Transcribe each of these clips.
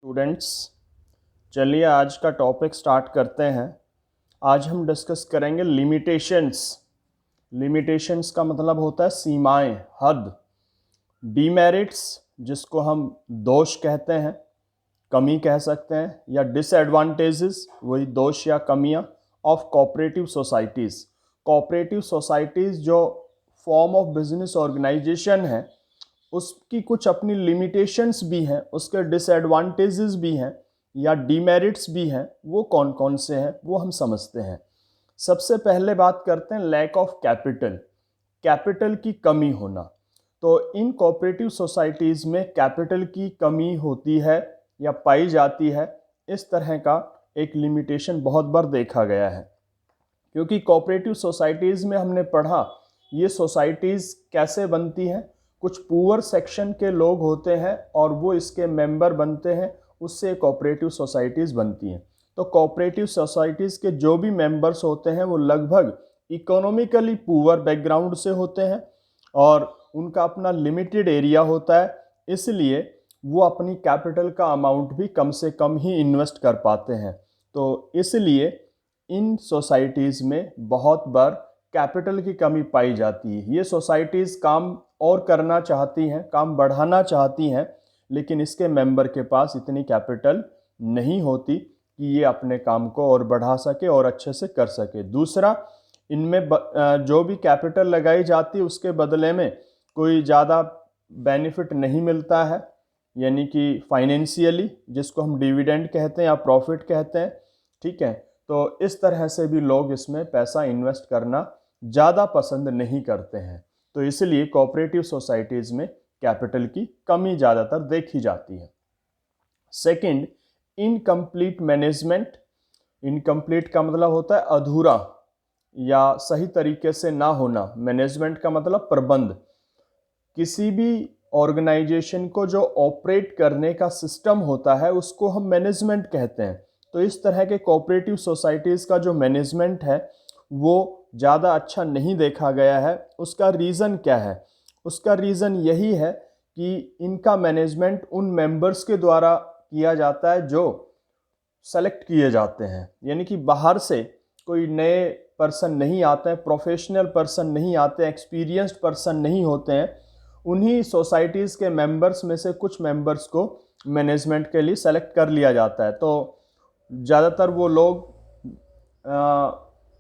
Students, चलिए आज का टॉपिक स्टार्ट करते हैं। आज हम डिस्कस करेंगे लिमिटेशंस। लिमिटेशंस का मतलब होता है सीमाएं, हद। डीमेरिट्स, जिसको हम दोष कहते हैं, कमी कह सकते हैं, या डिसएडवांटेजेस, वही दोष या कमियां of cooperative societies. Cooperative societies जो फॉर्म ऑफ बिजनेस ऑर्गेनाइजेशन है, उसकी कुछ अपनी लिमिटेशंस भी हैं, उसके डिसएडवांटेजेस भी हैं या डीमेरिट्स भी हैं। वो कौन कौन से हैं वो हम समझते हैं। सबसे पहले बात करते हैं लैक ऑफ कैपिटल, कैपिटल की कमी होना। तो इन कोऑपरेटिव सोसाइटीज़ में कैपिटल की कमी होती है या पाई जाती है। इस तरह का एक लिमिटेशन बहुत बार देखा गया है, क्योंकि कोऑपरेटिव सोसाइटीज़ में हमने पढ़ा ये सोसाइटीज़ कैसे बनती हैं। कुछ पुअर सेक्शन के लोग होते हैं और वो इसके मेंबर बनते हैं, उससे कोऑपरेटिव सोसाइटीज़ बनती हैं। तो कोऑपरेटिव सोसाइटीज़ के जो भी मेंबर्स होते हैं वो लगभग इकोनॉमिकली पुअर बैकग्राउंड से होते हैं और उनका अपना लिमिटेड एरिया होता है, इसलिए वो अपनी कैपिटल का अमाउंट भी कम से कम ही इन्वेस्ट कर पाते हैं। तो इसलिए इन सोसाइटीज़ में बहुत बार कैपिटल की कमी पाई जाती है। ये सोसाइटीज़ काम और करना चाहती हैं, काम बढ़ाना चाहती हैं, लेकिन इसके मेंबर के पास इतनी कैपिटल नहीं होती कि ये अपने काम को और बढ़ा सके और अच्छे से कर सके। दूसरा, इनमें जो भी कैपिटल लगाई जाती है उसके बदले में कोई ज़्यादा बेनिफिट नहीं मिलता है, यानी कि फाइनेंशियली, जिसको हम डिविडेंड कहते हैं या प्रॉफिट कहते हैं। ठीक है, तो इस तरह से भी लोग इसमें पैसा इन्वेस्ट करना ज़्यादा पसंद नहीं करते हैं। तो इसलिए कोऑपरेटिव सोसाइटीज़ में कैपिटल की कमी ज़्यादातर देखी जाती है। Second, incomplete management. इनकम्प्लीट का मतलब होता है अधूरा या सही तरीके से ना होना। मैनेजमेंट का मतलब प्रबंध। किसी भी ऑर्गेनाइजेशन को जो ऑपरेट करने का सिस्टम होता है उसको हम मैनेजमेंट कहते हैं। तो इस तरह के कोऑपरेटिव सोसाइटीज़ का जो मैनेजमेंट है वो ज़्यादा अच्छा नहीं देखा गया है। उसका रीज़न क्या है? उसका रीज़न यही है कि इनका मैनेजमेंट उन मेंबर्स के द्वारा किया जाता है जो सेलेक्ट किए जाते हैं, यानी कि बाहर से कोई नए पर्सन नहीं आते हैं, प्रोफेशनल पर्सन नहीं आते हैं, एक्सपीरियंस्ड पर्सन नहीं होते हैं। उन्हीं सोसाइटीज़ के मेंबर्स में से कुछ मेंबर्स को मैनेजमेंट के लिए सेलेक्ट कर लिया जाता है। तो ज़्यादातर वो लोग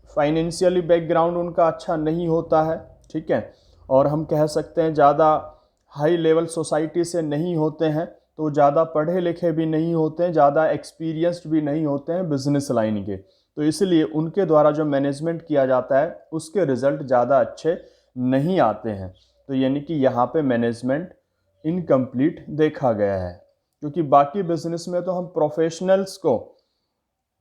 फाइनेंशियली बैकग्राउंड उनका अच्छा नहीं होता है, ठीक है, और हम कह सकते हैं ज़्यादा हाई लेवल सोसाइटी से नहीं होते हैं, तो ज़्यादा पढ़े लिखे भी नहीं होते हैं, ज़्यादा एक्सपीरियंस्ड भी नहीं होते हैं बिजनेस लाइन के। तो इसलिए उनके द्वारा जो मैनेजमेंट किया जाता है उसके रिज़ल्ट ज़्यादा अच्छे नहीं आते हैं। तो यानी कि यहाँ पे मैनेजमेंट इनकम्प्लीट देखा गया है, क्योंकि बाकी बिजनेस में तो हम प्रोफेशनल्स को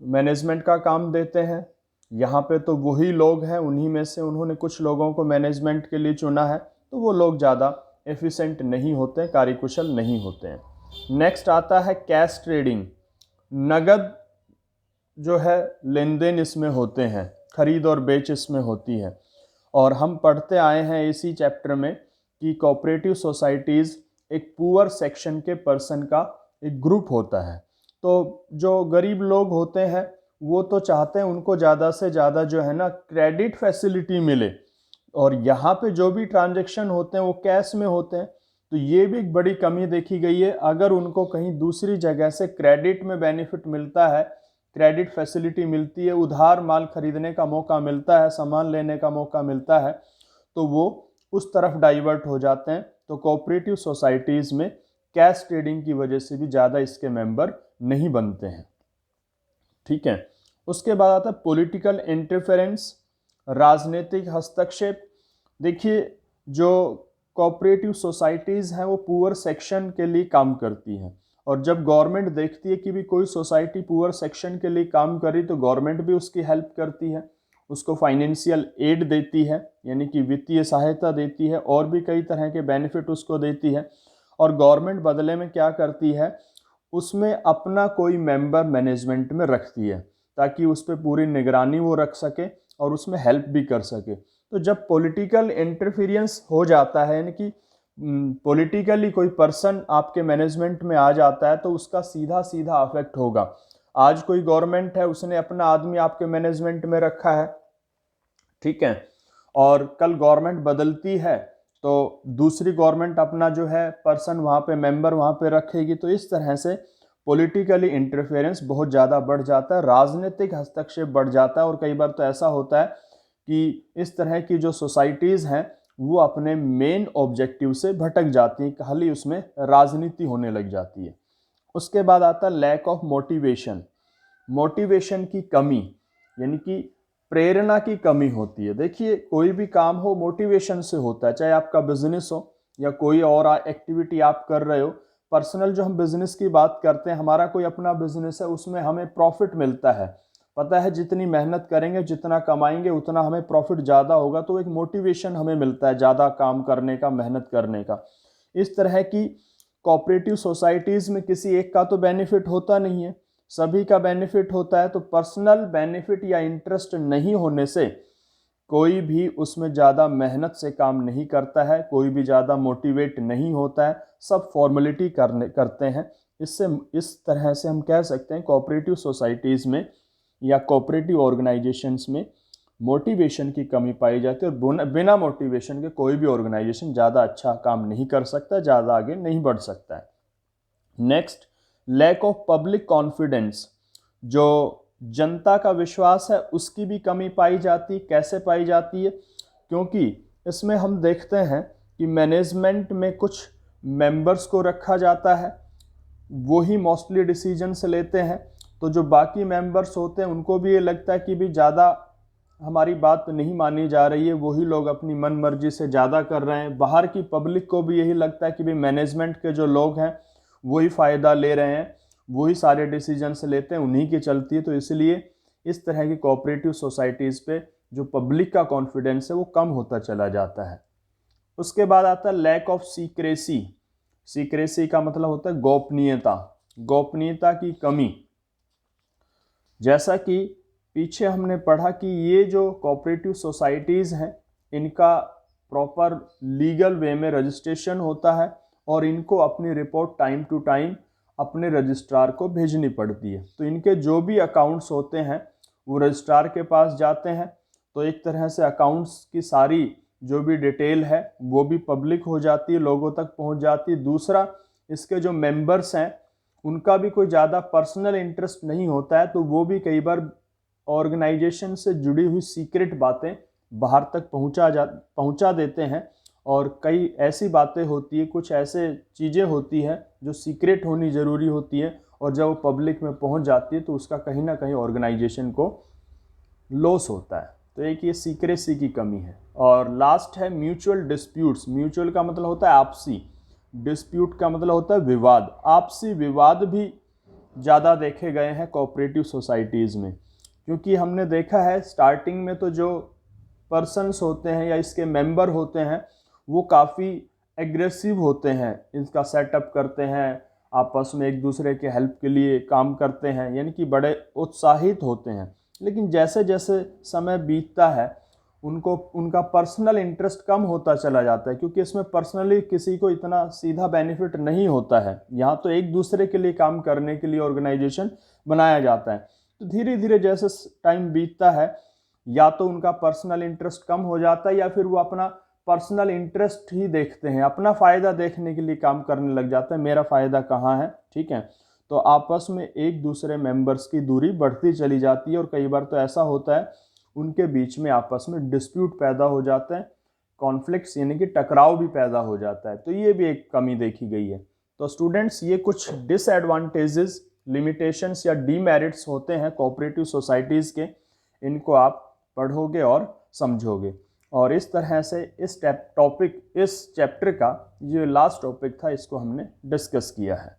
मैनेजमेंट का काम देते हैं। यहाँ पे तो वही लोग हैं, उन्हीं में से उन्होंने कुछ लोगों को मैनेजमेंट के लिए चुना है, तो वो लोग ज़्यादा एफिशिएंट नहीं होते, कार्यकुशल नहीं होते हैं। नेक्स्ट आता है कैश ट्रेडिंग। नगद जो है लेन देन इसमें होते हैं, खरीद और बेच इसमें होती है। और हम पढ़ते आए हैं इसी चैप्टर में कि कोऑपरेटिव सोसाइटीज़ एक पुअर सेक्शन के पर्सन का एक ग्रुप होता है। तो जो गरीब लोग होते हैं वो तो चाहते हैं उनको ज़्यादा से ज़्यादा जो है ना क्रेडिट फैसिलिटी मिले, और यहाँ पे जो भी ट्रांजैक्शन होते हैं वो कैश में होते हैं। तो ये भी एक बड़ी कमी देखी गई है। अगर उनको कहीं दूसरी जगह से क्रेडिट में बेनिफिट मिलता है, क्रेडिट फैसिलिटी मिलती है, उधार माल खरीदने का मौका मिलता है, सामान लेने का मौका मिलता है, तो वो उस तरफ डाइवर्ट हो जाते हैं। तो कोऑपरेटिव सोसाइटीज़ में कैश ट्रेडिंग की वजह से भी ज़्यादा इसके मेंबर नहीं बनते हैं, ठीक है। उसके बाद आता है पॉलिटिकल इंटरफेरेंस, राजनीतिक हस्तक्षेप। देखिए, जो कोऑपरेटिव सोसाइटीज़ हैं वो पुअर सेक्शन के लिए काम करती हैं, और जब गवर्नमेंट देखती है कि भी कोई सोसाइटी पुअर सेक्शन के लिए काम कर रही तो गवर्नमेंट भी उसकी हेल्प करती है, उसको फाइनेंशियल एड देती है, यानी कि वित्तीय सहायता देती है, और भी कई तरह के बेनिफिट उसको देती है। और गवर्नमेंट बदले में क्या करती है, उसमें अपना कोई मेंबर मैनेजमेंट में रखती है, ताकि उस पर पूरी निगरानी वो रख सके और उसमें हेल्प भी कर सके। तो जब पॉलिटिकल इंटरफेरेंस हो जाता है, यानी कि पॉलिटिकली कोई पर्सन आपके मैनेजमेंट में आ जाता है तो उसका सीधा सीधा अफेक्ट होगा। आज कोई गवर्नमेंट है, उसने अपना आदमी आपके मैनेजमेंट में रखा है, ठीक है, और कल गवर्नमेंट बदलती है तो दूसरी गवर्नमेंट अपना जो है पर्सन वहाँ पे, मेंबर वहाँ पे रखेगी। तो इस तरह से पॉलिटिकली इंटरफेरेंस बहुत ज़्यादा बढ़ जाता है, राजनीतिक हस्तक्षेप बढ़ जाता है। और कई बार तो ऐसा होता है कि इस तरह की जो सोसाइटीज़ हैं वो अपने मेन ऑब्जेक्टिव से भटक जाती हैं, खाली उसमें राजनीति होने लग जाती है। उसके बाद आता है लैक ऑफ मोटिवेशन। मोटिवेशन की कमी, यानी कि प्रेरणा की कमी होती है। देखिए, कोई भी काम हो मोटिवेशन से होता है, चाहे आपका बिजनेस हो या कोई और एक्टिविटी आप कर रहे हो। पर्सनल जो हम बिजनेस की बात करते हैं, हमारा कोई अपना बिजनेस है, उसमें हमें प्रॉफिट मिलता है, पता है जितनी मेहनत करेंगे जितना कमाएंगे उतना हमें प्रॉफिट ज़्यादा होगा, तो एक मोटिवेशन हमें मिलता है ज़्यादा काम करने का, मेहनत करने का। इस तरह की कोऑपरेटिव सोसाइटीज़ में किसी एक का तो बेनिफिट होता नहीं है, सभी का बेनिफिट होता है। तो पर्सनल बेनिफिट या इंटरेस्ट नहीं होने से कोई भी उसमें ज़्यादा मेहनत से काम नहीं करता है, कोई भी ज़्यादा मोटिवेट नहीं होता है, सब फॉर्मेलिटी करते हैं। इससे इस तरह से हम कह सकते हैं कोऑपरेटिव सोसाइटीज़ में या कोऑपरेटिव ऑर्गेनाइजेशंस में मोटिवेशन की कमी पाई जाती है, और बिना मोटिवेशन के कोई भी ऑर्गेनाइजेशन ज़्यादा अच्छा काम नहीं कर सकता, ज़्यादा आगे नहीं बढ़ सकता है। Next, lack of public confidence. जो जनता का विश्वास है उसकी भी कमी पाई जाती। कैसे पाई जाती है? क्योंकि इसमें हम देखते हैं कि मैनेजमेंट में कुछ मेंबर्स को रखा जाता है, वो ही मोस्टली डिसीजंस लेते हैं। तो जो बाकी मेंबर्स होते हैं उनको भी ये लगता है कि भी ज़्यादा हमारी बात नहीं मानी जा रही है, वही लोग अपनी मन मर्जी से ज़्यादा कर रहे हैं। बाहर की पब्लिक को भी यही लगता है कि भी मैनेजमेंट के जो लोग हैं वही फ़ायदा ले रहे हैं, वही सारे डिसीजंस लेते हैं, उन्हीं की चलती है। तो इसलिए इस तरह की कोऑपरेटिव सोसाइटीज़ पे जो पब्लिक का कॉन्फिडेंस है वो कम होता चला जाता है। उसके बाद आता है लैक ऑफ सीक्रेसी। सीक्रेसी का मतलब होता है गोपनीयता, गोपनीयता की कमी। जैसा कि पीछे हमने पढ़ा कि ये जो कोऑपरेटिव सोसाइटीज़ हैं इनका प्रॉपर लीगल वे में रजिस्ट्रेशन होता है और इनको अपनी रिपोर्ट टाइम टू टाइम अपने रजिस्ट्रार को भेजनी पड़ती है। तो इनके जो भी अकाउंट्स होते हैं वो रजिस्ट्रार के पास जाते हैं। तो एक तरह से अकाउंट्स की सारी जो भी डिटेल है वो भी पब्लिक हो जाती है, लोगों तक पहुंच जाती है। दूसरा, इसके जो मेंबर्स हैं उनका भी कोई ज़्यादा पर्सनल इंटरेस्ट नहीं होता है, तो वो भी कई बार ऑर्गेनाइजेशन से जुड़ी हुई सीक्रेट बातें बाहर तक पहुंचा देते हैं। और कई ऐसी बातें होती है, कुछ ऐसे चीज़ें होती हैं जो सीक्रेट होनी ज़रूरी होती है, और जब वो पब्लिक में पहुंच जाती है तो उसका कहीं ना कहीं ऑर्गेनाइजेशन को लॉस होता है। तो एक ये सीक्रेसी की कमी है। और लास्ट है म्यूचुअल डिस्प्यूट्स। म्यूचुअल का मतलब होता है आपसी, डिस्प्यूट का मतलब होता है विवाद। आपसी विवाद भी ज़्यादा देखे गए हैं कोऑपरेटिव सोसाइटीज़ में, क्योंकि हमने देखा है स्टार्टिंग में तो जो पर्सन्स होते हैं या इसके मेंबर होते हैं वो काफ़ी एग्रेसिव होते हैं, इसका सेटअप करते हैं, आपस में एक दूसरे के हेल्प के लिए काम करते हैं, यानी कि बड़े उत्साहित होते हैं। लेकिन जैसे जैसे समय बीतता है उनको उनका पर्सनल इंटरेस्ट कम होता चला जाता है, क्योंकि इसमें पर्सनली किसी को इतना सीधा बेनिफिट नहीं होता है। यहाँ तो एक दूसरे के लिए काम करने के लिए ऑर्गेनाइजेशन बनाया जाता है। तो धीरे धीरे जैसे टाइम बीतता है या तो उनका पर्सनल इंटरेस्ट कम हो जाता है या फिर वो अपना पर्सनल इंटरेस्ट ही देखते हैं, अपना फ़ायदा देखने के लिए काम करने लग जाता है, मेरा फ़ायदा कहाँ है, ठीक है। तो आपस में एक दूसरे मेंबर्स की दूरी बढ़ती चली जाती है और कई बार तो ऐसा होता है उनके बीच में आपस में डिस्प्यूट पैदा हो जाते हैं, कॉन्फ्लिक्ट्स यानी कि टकराव भी पैदा हो जाता है। तो ये भी एक कमी देखी गई है। तो स्टूडेंट्स, ये कुछ डिसएडवांटेजेस, लिमिटेशंस या डीमेरिट्स होते हैं कोऑपरेटिव सोसाइटीज़ के, इनको आप पढ़ोगे और समझोगे। और इस तरह से इस चैप्टर का जो लास्ट टॉपिक था इसको हमने डिस्कस किया है।